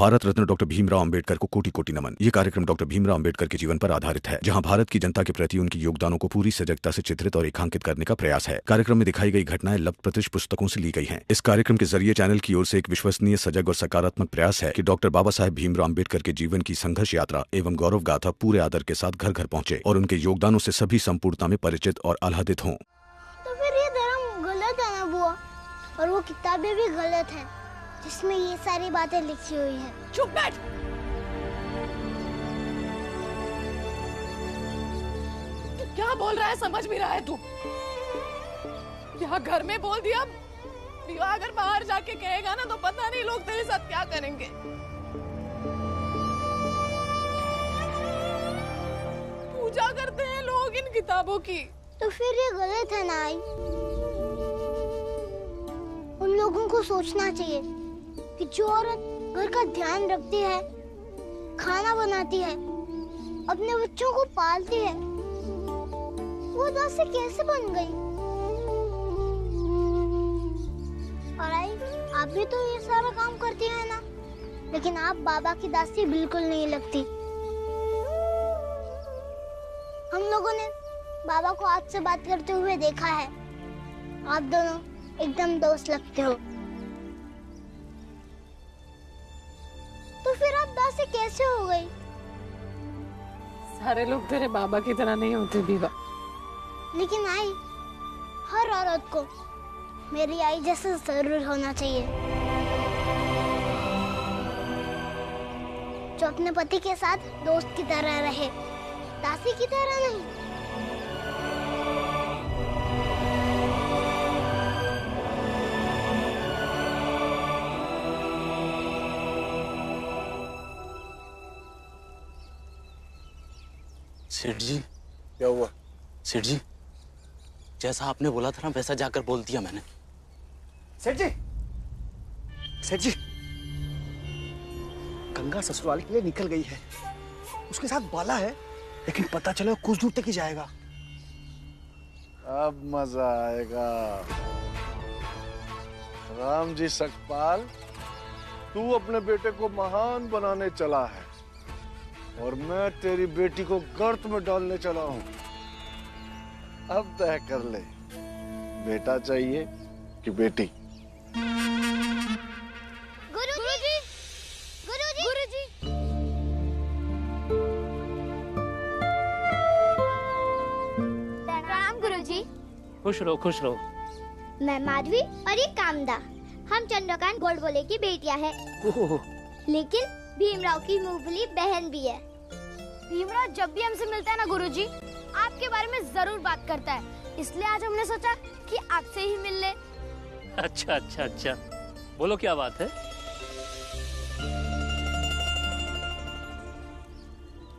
Bharat Ratna doctor Bhimrao Ambedkar को कोटि कोटि नमन। ये कार्यक्रम डॉक्टर भीमराव अंबेडकर के जीवन पर आधारित है, जहां भारत की जनता के प्रति उनके योगदानों को पूरी सजगता से चित्रित और रेखांकित करने का प्रयास है। कार्यक्रम में दिखाई गई घटनाएं लब्ध पुस्तकों से ली गई हैं। इस कार्यक्रम के जरिए चैनल की ओर से एक विश्वसनीय, सजग और सकारात्मक प्रयास है कि डॉक्टर बाबा साहेब भीमराव अंबेडकर के जीवन की संघर्ष यात्रा एवं गौरव गाथा पूरे आदर के साथ घर घर पहुंचे और उनके योगदानों से सभी संपूर्णता में परिचित और आह्लादित हों। तो फिर ये धर्म गलत है ना बुआ, और वो किताबें भी गलत हैं जिसमें ये सारी बातें लिखी हुई हैं। चुप बैठ। तू क्या बोल रहा है, समझ भी रहा है तू? यहाँ घर में बोल दिया, विवाह अगर बाहर जाके कहेगा ना तो पता नहीं लोग तेरे साथ क्या करेंगे। पूजा करते हैं लोग इन किताबों की। तो फिर ये गलत है ना आई? उन लोगों को सोचना चाहिए कि जो औरत घर का ध्यान रखती है, खाना बनाती है, अपने बच्चों को पालती है, वो दासी कैसे बन गई? और आई, आप भी तो ये सारा काम करती है ना, लेकिन आप बाबा की दासी बिल्कुल नहीं लगती। हम लोगों ने बाबा को आज से बात करते हुए देखा है। आप दोनों एकदम दोस्त लगते हो। तो फिर आप दासी कैसे हो गई? सारे लोग तेरे बाबा की तरह नहीं होते बीवा। लेकिन आई, हर औरत को मेरी आई जैसा जरूर होना चाहिए, जो अपने पति के साथ दोस्त की तरह रहे, दासी की तरह नहीं। सेठ जी। क्या हुआ? सेठ जी, जैसा आपने बोला था ना वैसा जाकर बोल दिया मैंने। सेठ जी, सेठ जी, गंगा ससुराल के लिए निकल गई है। उसके साथ बाला है, लेकिन पता चला कुछ दूर तक ही जाएगा। अब मजा आएगा। राम जी सकपाल, तू अपने बेटे को महान बनाने चला है और मैं तेरी बेटी को गर्त में डालने चला हूं। अब तय कर ले, बेटा चाहिए कि बेटी? गुरुजी, गुरुजी, गुरुजी। प्रणाम गुरुजी। खुश रहो, खुश रहो। मैं माधवी और ये कामदा, हम चंद्रकांत गोडबोले की बेटियां हैं। लेकिन भीमराव की मुंहबोली बहन भी है। भीमराव जब भी हमसे मिलता है ना गुरुजी, आपके बारे में जरूर बात करता है, इसलिए आज हमने सोचा कि आपसे ही मिल ले। अच्छा अच्छा अच्छा, बोलो क्या बात है?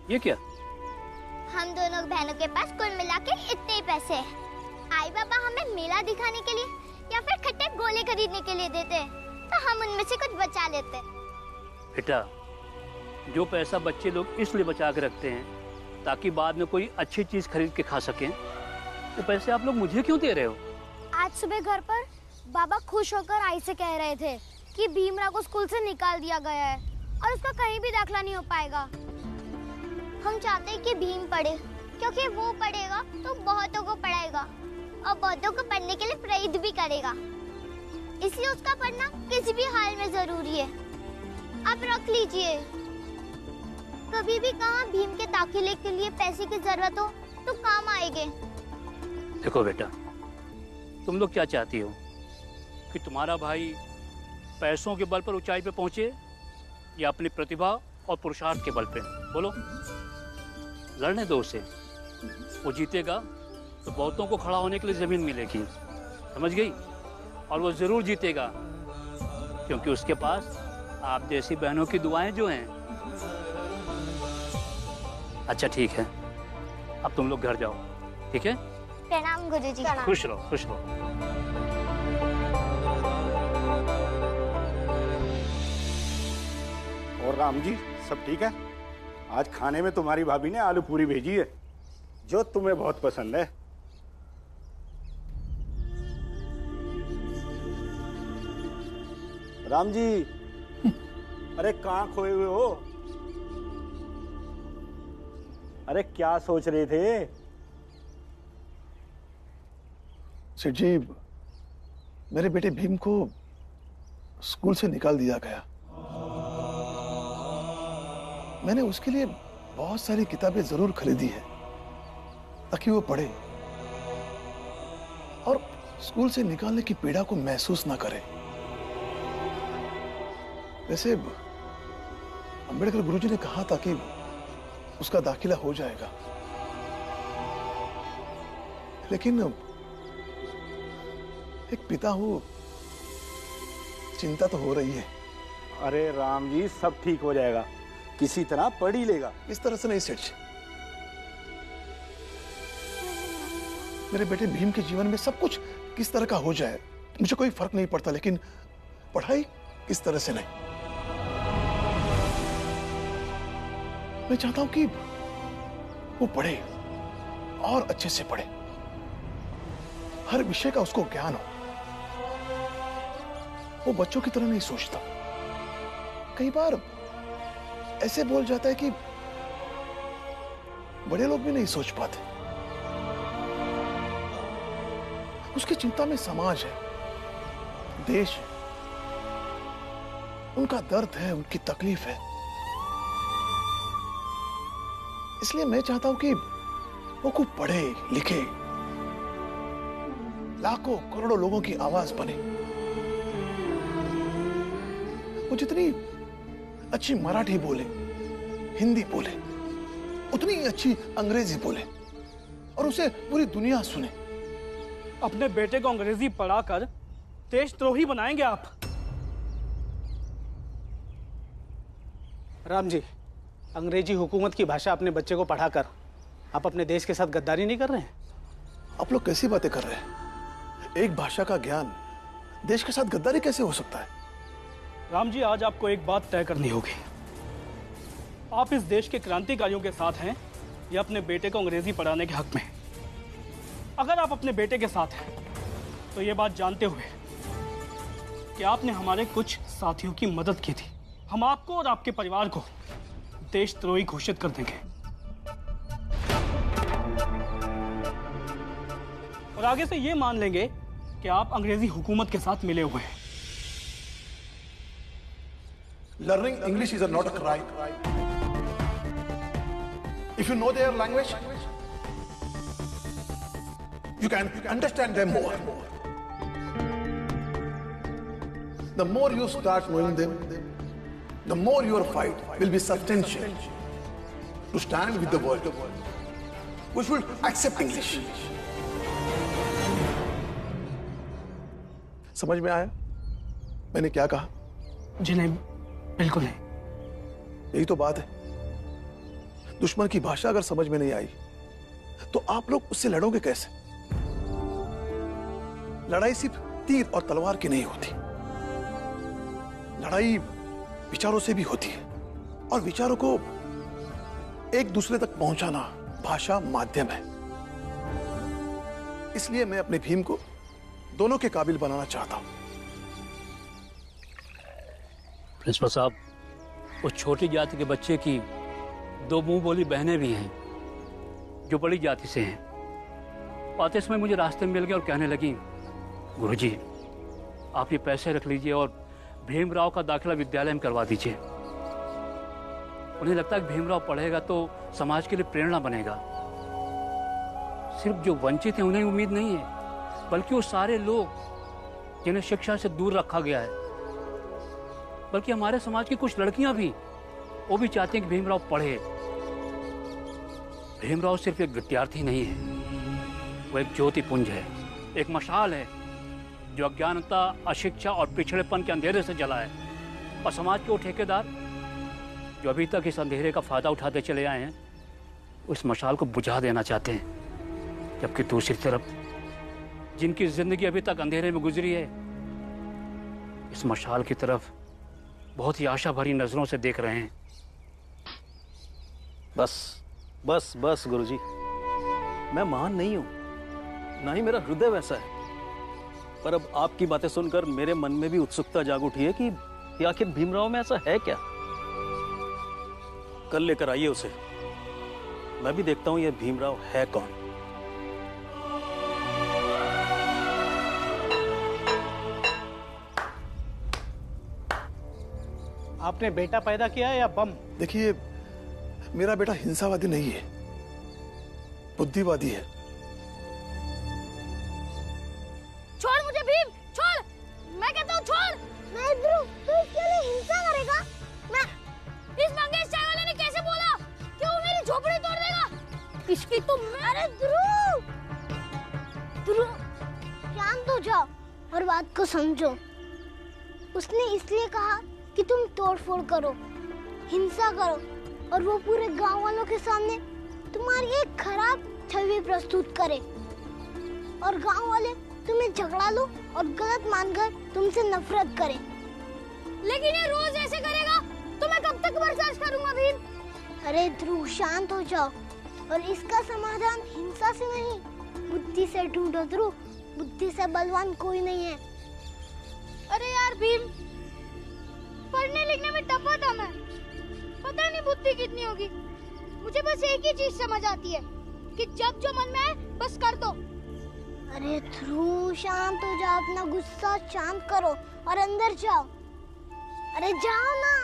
ये क्या? हम दोनों बहनों के पास कुल मिला के इतने ही पैसे हैं। आई बाबा हमें मेला दिखाने के लिए या फिर खट्टे गोले खरीदने के लिए देते हैं, तो हम उनमें से कुछ बचा लेते हैं। बेटा, जो पैसा बच्चे लोग इसलिए बचा के रखते हैं ताकि बाद में कोई अच्छी चीज खरीद के खा सकें, वो पैसे आप लोग मुझे क्यों दे रहे हो? आज सुबह घर पर बाबा खुश होकर आई से कह रहे थे कि भीमराव को स्कूल से निकाल दिया गया है और उसका कहीं भी दाखिला नहीं हो पाएगा। हम चाहते हैं कि भीम पढ़े, क्योंकि वो पढ़ेगा तो बहुतों को पढ़ाएगा और बहुतों को पढ़ने के लिए प्रेरित भी करेगा। इसलिए उसका पढ़ना किसी भी हाल में जरूरी है। आप रख लीजिए। कभी भी कहाँ भीम के दाखिले के लिए पैसे की जरूरत हो तो काम आएंगे। देखो बेटा, तुम लोग क्या चाहती हो कि तुम्हारा भाई पैसों के बल पर ऊंचाई पे पहुंचे या अपनी प्रतिभा और पुरुषार्थ के बल पे? बोलो। लड़ने दो उसे, वो जीतेगा तो बहुतों को खड़ा होने के लिए जमीन मिलेगी, समझ गई? और वो जरूर जीतेगा क्योंकि उसके पास आप जैसी बहनों की दुआएं जो हैं। अच्छा ठीक है, अब तुम लोग घर जाओ, ठीक है? प्रणाम गुरुजी। खुश रहो, खुश रहो। और राम जी, सब ठीक है? आज खाने में तुम्हारी भाभी ने आलू पूरी भेजी है, जो तुम्हें बहुत पसंद है। राम जी, अरे कहाँ खोए हुए हो? अरे क्या सोच रहे थे? सेठ जी, मेरे बेटे भीम को स्कूल से निकाल दिया गया। मैंने उसके लिए बहुत सारी किताबें जरूर खरीदी है ताकि वो पढ़े और स्कूल से निकालने की पीड़ा को महसूस ना करे। वैसे अंबेडकर गुरुजी ने कहा था कि उसका दाखिला हो जाएगा, लेकिन एक पिता हूं, चिंता तो हो रही है। अरे राम जी, सब ठीक हो जाएगा, किसी तरह पढ़ ही लेगा। इस तरह से नहीं सेठ जी, मेरे बेटे भीम के जीवन में सब कुछ किस तरह का हो जाए मुझे कोई फर्क नहीं पड़ता, लेकिन पढ़ाई किस तरह से नहीं। मैं चाहता हूं कि वो पढ़े और अच्छे से पढ़े, हर विषय का उसको ज्ञान हो। वो बच्चों की तरह नहीं सोचता, कई बार ऐसे बोल जाता है कि बड़े लोग भी नहीं सोच पाते। उसकी चिंता में समाज है, देश है, उनका दर्द है, उनकी तकलीफ है। इसलिए मैं चाहता हूं कि वो खूब पढ़े लिखे, लाखों करोड़ों लोगों की आवाज बने। वो जितनी अच्छी मराठी बोले, हिंदी बोले, उतनी अच्छी अंग्रेजी बोले और उसे पूरी दुनिया सुने। अपने बेटे को अंग्रेजी पढ़ाकर देशद्रोही बनाएंगे आप? राम जी, अंग्रेजी हुकूमत की भाषा अपने बच्चे को पढ़ाकर आप अपने देश के साथ गद्दारी नहीं कर रहे हैं? आप लोग कैसी बातें कर रहे हैं? एक भाषा का ज्ञान देश के साथ गद्दारी कैसे हो सकता है? राम जी, आज आपको एक बात तय करनी होगी। आप इस देश के क्रांतिकारियों के साथ हैं या अपने बेटे को अंग्रेजी पढ़ाने के हक में? अगर आप अपने बेटे के साथ हैं तो ये बात जानते हुए कि आपने हमारे कुछ साथियों की मदद की थी, हम आपको और आपके परिवार को देशद्रोही घोषित कर देंगे और आगे से ये मान लेंगे कि आप अंग्रेजी हुकूमत के साथ मिले हुए हैं। Learning English is not a crime. If you know their language, you can understand them more. The more you start knowing them, the more your fight will be substantial to stand with the world, which will accept English. समझ में आया मैंने क्या कहा? जी नहीं, बिल्कुल नहीं। यही तो बात है, दुश्मन की भाषा अगर समझ में नहीं आई तो आप लोग उससे लड़ोगे कैसे? लड़ाई सिर्फ तीर और तलवार की नहीं होती, लड़ाई विचारों से भी होती है और विचारों को एक दूसरे तक पहुंचाना भाषा माध्यम है। इसलिए मैं अपने भीम को दोनों के काबिल बनाना चाहता हूं। प्रिंसिपल साहब, उस छोटी जाति के बच्चे की दो मुंह बोली बहनें भी हैं जो बड़ी जाति से हैं। आते समय मुझे रास्ते में मिल गए और कहने लगी, गुरुजी आप ये पैसे रख लीजिए और भीमराव का दाखिला विद्यालय में करवा दीजिए। उन्हें लगता है कि भीमराव पढ़ेगा तो समाज के लिए प्रेरणा बनेगा। सिर्फ जो वंचित हैं उन्हें उम्मीद नहीं है, बल्कि वो सारे लोग जिन्हें शिक्षा से दूर रखा गया है, बल्कि हमारे समाज की कुछ लड़कियां भी, वो भी चाहती हैं कि भीमराव पढ़े। भीमराव सिर्फ एक विद्यार्थी नहीं है, वो एक ज्योति पुंज है, एक मशाल है जो अज्ञानता, अशिक्षा और पिछड़ेपन के अंधेरे से जला है। और समाज के वो ठेकेदार जो अभी तक इस अंधेरे का फायदा उठाते चले आए हैं, उस मशाल को बुझा देना चाहते हैं। जबकि दूसरी तरफ जिनकी जिंदगी अभी तक अंधेरे में गुजरी है, इस मशाल की तरफ बहुत ही आशा भरी नजरों से देख रहे हैं। बस बस बस गुरुजी, मैं महान नहीं हूं, ना ही मेरा हृदय वैसा है, पर अब आपकी बातें सुनकर मेरे मन में भी उत्सुकता जाग उठी है कि आखिर भीमराव में ऐसा है क्या कल लेकर आइए उसे। मैं भी देखता हूं ये भीमराव है कौन। आपने बेटा पैदा किया है या बम? देखिए, मेरा बेटा हिंसावादी नहीं है, बुद्धिवादी है। छोड़ मुझे भीम, छोड़। मैं कहता हूँ छोड़। मैं ध्रुव, तू इसके लिए हिंसा करेगा? मैं इस मंगेश चाय वाले ने कैसे बोला कि वो मेरी झोपड़ी तोड़ देगा? इसकी तो अरे ध्रुव, ध्रुव शांत हो जाओ और बात को समझो। उसने इसलिए कहा कि तुम तोड़फोड़ करो, हिंसा करो और वो पूरे गांव वालों के सामने तुम्हारी एक खराब छवि प्रस्तुत करे और गांव वाले तुम्हें झगड़ा लो और गलत मानकर तुमसे नफरत करे। लेकिन ये रोज ऐसे करेगा तो मैं कब तक बर्दाश्त करूंगा भीम? अरे ध्रुव शांत हो जाओ और इसका समाधान हिंसा से नहीं, बुद्धि से ढूंढो ध्रुव। बुद्धि से बलवान कोई नहीं है। अरे यार भीम, पढ़ने लिखने में टपा था मैं, पता नहीं बुद्धि कितनी होगी। मुझे बस एक ही चीज समझ आती है कि जब जो मन में आए बस कर दो। अरे ध्रुव शांत हो जाओ, अपना गुस्सा शांत करो और अंदर जाओ। अरे जाओ ना,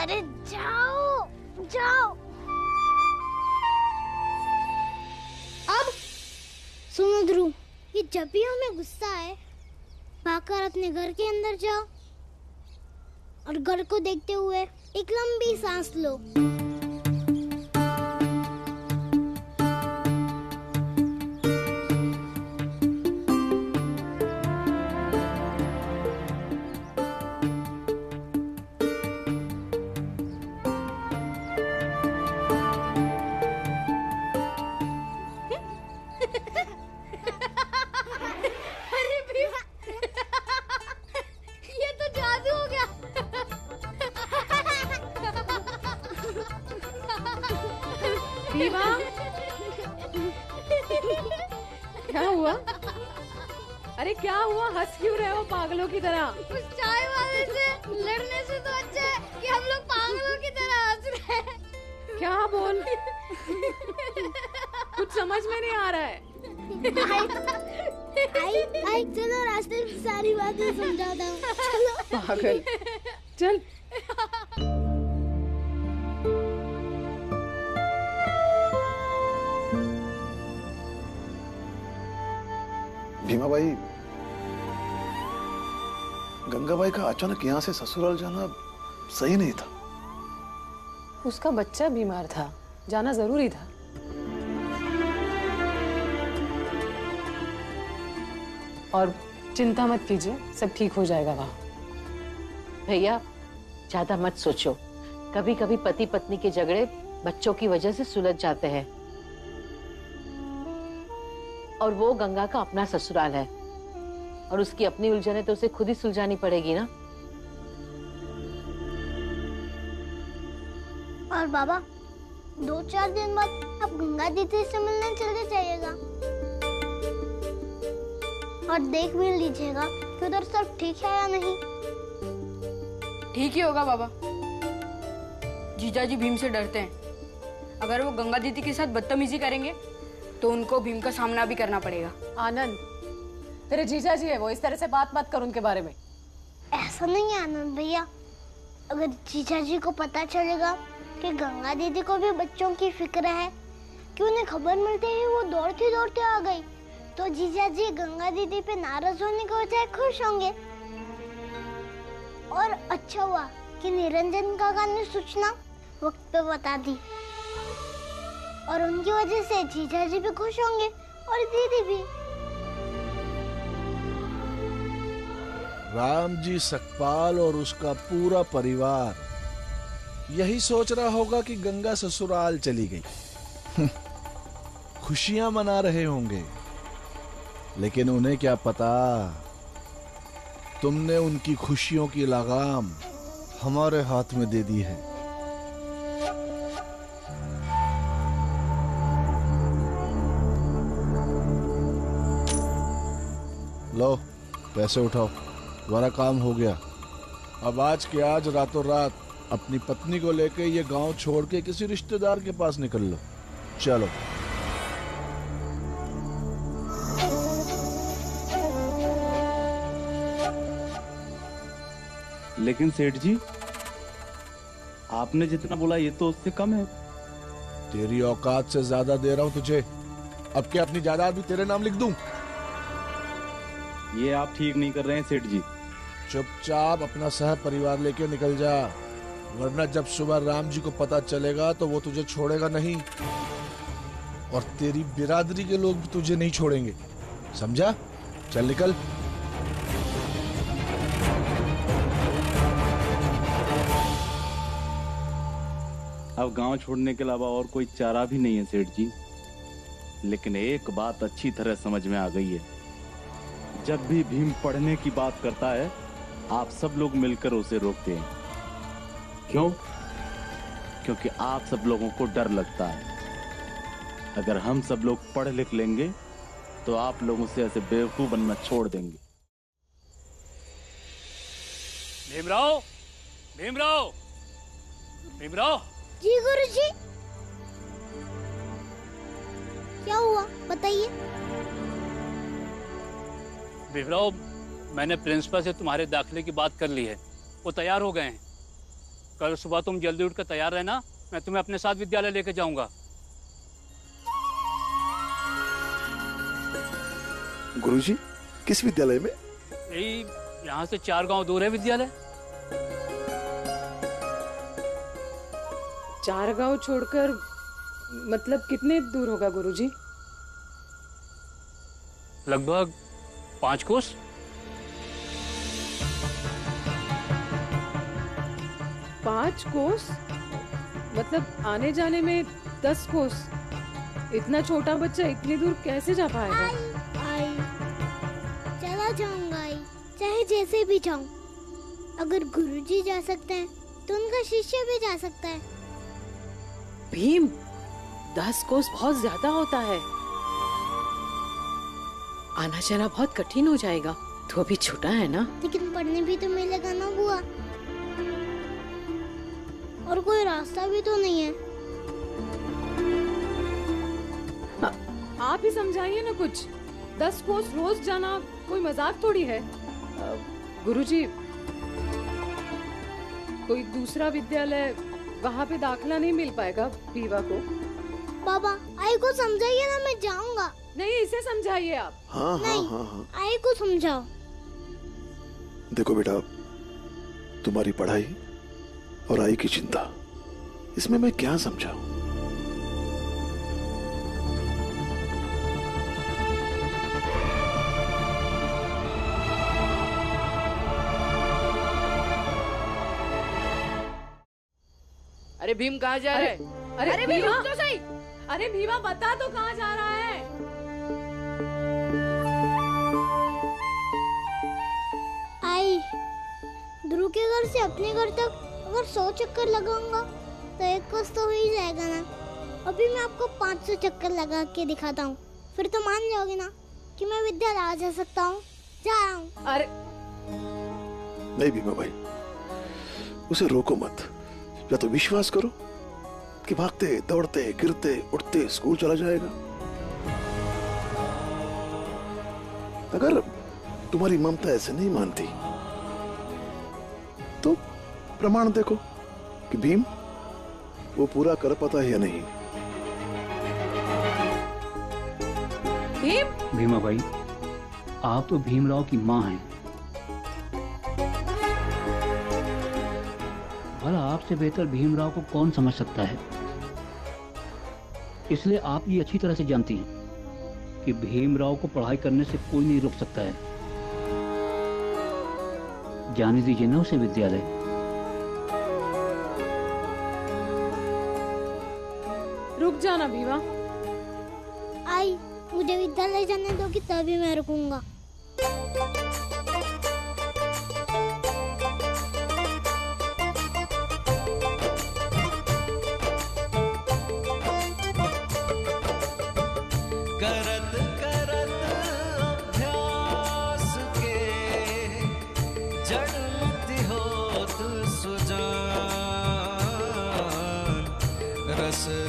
अरे जाओ जाओ। अब सुनो ध्रुव, ये जब भी हमें गुस्सा आए भागकर अपने घर के अंदर जाओ और घर को देखते हुए एक लंबी सांस लो। अरे भीम, ये तो जादू हो गया। भीमा, क्या हुआ? अरे क्या हुआ? हंस क्यों रहे हो पागलों की तरह? उस चाय वाले से लड़ने से तो अच्छा है कि हम लोग पागलों की तरह हंस रहे हैं। क्या बोल? कुछ समझ में नहीं आ रहा है। आई चलो रास्ते में सारी बातें समझाता हूँ। चलो पागल, चल। भीमाबाई, गंगाबाई का अचानक यहाँ से ससुराल जाना सही नहीं था। उसका बच्चा बीमार था, जाना जरूरी था। और चिंता मत कीजिए, सब ठीक हो जाएगा वहाँ। भैया ज्यादा मत सोचो, कभी कभी पति पत्नी के झगड़े बच्चों की वजह से सुलझ जाते हैं। और वो गंगा का अपना ससुराल है और उसकी अपनी उलझने तो उसे खुद ही सुलझानी पड़ेगी ना। और बाबा, 2-4 दिन बाद आप गंगा दीदी से मिलने चले जाइएगा और देख भी लीजिएगा कि उधर सब ठीक है या नहीं। ठीक ही होगा बाबा। जीजाजी भीम से डरते हैं। अगर वो गंगा दीदी के साथ बदतमीजी करेंगे तो उनको भीम का सामना भी करना पड़ेगा। आनंद, तेरे जीजाजी है वो, इस तरह से बात मत कर उनके बारे में। ऐसा नहीं है आनंद भैया, अगर जीजाजी को पता चलेगा कि गंगा दीदी को भी बच्चों की फिक्र है, कि उन्हें खबर मिलते ही वो दौड़ती दौड़ती आ गई, तो जीजाजी गंगा दीदी पे नाराज होने के बजाय खुश होंगे। और अच्छा हुआ कि निरंजन काका ने सूचना वक्त पे बता दी और उनकी वजह से जीजाजी भी खुश होंगे और दीदी भी। रामजी सकपाल और उसका पूरा परिवार यही सोच रहा होगा कि गंगा ससुराल चली गई। खुशियां मना रहे होंगे, लेकिन उन्हें क्या पता तुमने उनकी खुशियों की लगाम हमारे हाथ में दे दी है। लो पैसे उठाओ, तुम्हारा काम हो गया। अब आज के आज रातों रात अपनी पत्नी को लेके ये गांव छोड़ के किसी रिश्तेदार के पास निकल लो। चलो। लेकिन सेठ जी, आपने जितना बोला ये तो उससे कम है। तेरी औकात से ज्यादा दे रहा हूं तुझे। अब क्या अपनी जायदाद भी तेरे नाम लिख दूं? ये आप ठीक नहीं कर रहे हैं सेठ जी। चुपचाप अपना सह परिवार लेके निकल जा, वरना जब सुबह राम जी को पता चलेगा तो वो तुझे छोड़ेगा नहीं, और तेरी बिरादरी के लोग भी तुझे नहीं छोड़ेंगे, समझा? चल निकल। अब गांव छोड़ने के अलावा और कोई चारा भी नहीं है सेठ जी। लेकिन एक बात अच्छी तरह समझ में आ गई है, जब भी भीम पढ़ने की बात करता है आप सब लोग मिलकर उसे रोकते हैं। क्यों? क्योंकि आप सब लोगों को डर लगता है। अगर हम सब लोग पढ़ लिख लेंगे तो आप लोगों से ऐसे बेवकूफ बनना छोड़ देंगे। भीमराव, भीमराव, भीमराव। जी गुरुजी। क्या हुआ बताइए। भीमराव, मैंने प्रिंसिपल से तुम्हारे दाखिले की बात कर ली है, वो तैयार हो गए हैं। कल सुबह तुम जल्दी उठकर तैयार रहना, मैं तुम्हें अपने साथ विद्यालय लेकर जाऊंगा। गुरुजी, किस विद्यालय में? यही यहाँ से 4 गांव दूर है विद्यालय। 4 गांव छोड़कर मतलब कितने दूर होगा गुरुजी? लगभग 5 कोस। पाँच कोस मतलब आने जाने में 10 कोस। इतना छोटा बच्चा इतनी दूर कैसे जा पाएगा? आई चला जाऊंगा, आई चाहे जैसे भी जाऊं। अगर गुरुजी जा सकते हैं तो उनका शिष्य भी जा सकता है। भीम, 10 कोस बहुत ज्यादा होता है, आना जाना बहुत कठिन हो जाएगा। तू अभी छोटा है ना। लेकिन पढ़ने भी तो मिलेगा ना बुआ, और कोई रास्ता भी तो नहीं है। आप ही समझाइए ना कुछ। 10 कोस रोज जाना कोई मजाक थोड़ी है। गुरुजी, कोई दूसरा विद्यालय, वहाँ पे दाखिला नहीं मिल पाएगा बीवा को? बाबा, आई को समझाइए ना, मैं जाऊंगा। नहीं, इसे समझाइए आप। हाँ हाँ हाँ हाँ। आई को समझाओ। देखो बेटा, तुम्हारी पढ़ाई और आई की चिंता, इसमें मैं क्या समझाऊं? अरे भीम कहाँ जा रहा है? अरे भीम रुक तो सही। अरे भीमा, बता तो कहाँ जा रहा है? आई, ध्रुव के घर से अपने घर तक अगर 100 चक्कर लगाऊंगा तो 1 कोस तो हो ही जाएगा ना। अभी मैं आपको 500 चक्कर लगा के दिखाता हूँ, फिर तो मान जाओगे ना कि मैं विद्यालय आ जा सकता हूँ। जा रहा हूँ। अरे नहीं भीमा भाई, उसे रोको मत। या तो विश्वास करो कि भागते दौड़ते गिरते उठते स्कूल चला जाएगा। अगर तुम्हारी ममता ऐसे नहीं मानती तो प्रमाण देखो कि भीम वो पूरा कर पाता है या नहीं। भीम? भीमा भाई, आप तो भीमराव की माँ हैं। भला आपसे बेहतर भीमराव को कौन समझ सकता है? इसलिए आप ये अच्छी तरह से जानती हैं कि भीमराव को पढ़ाई करने से कोई नहीं रोक सकता है। जाने दीजिए ना उसे विद्यालय। रुक जाना भीमा। आई, मुझे विद्यालय जाने दोगी तभी मैं रुकूंगा। जड़ती हो तू सुजान। बस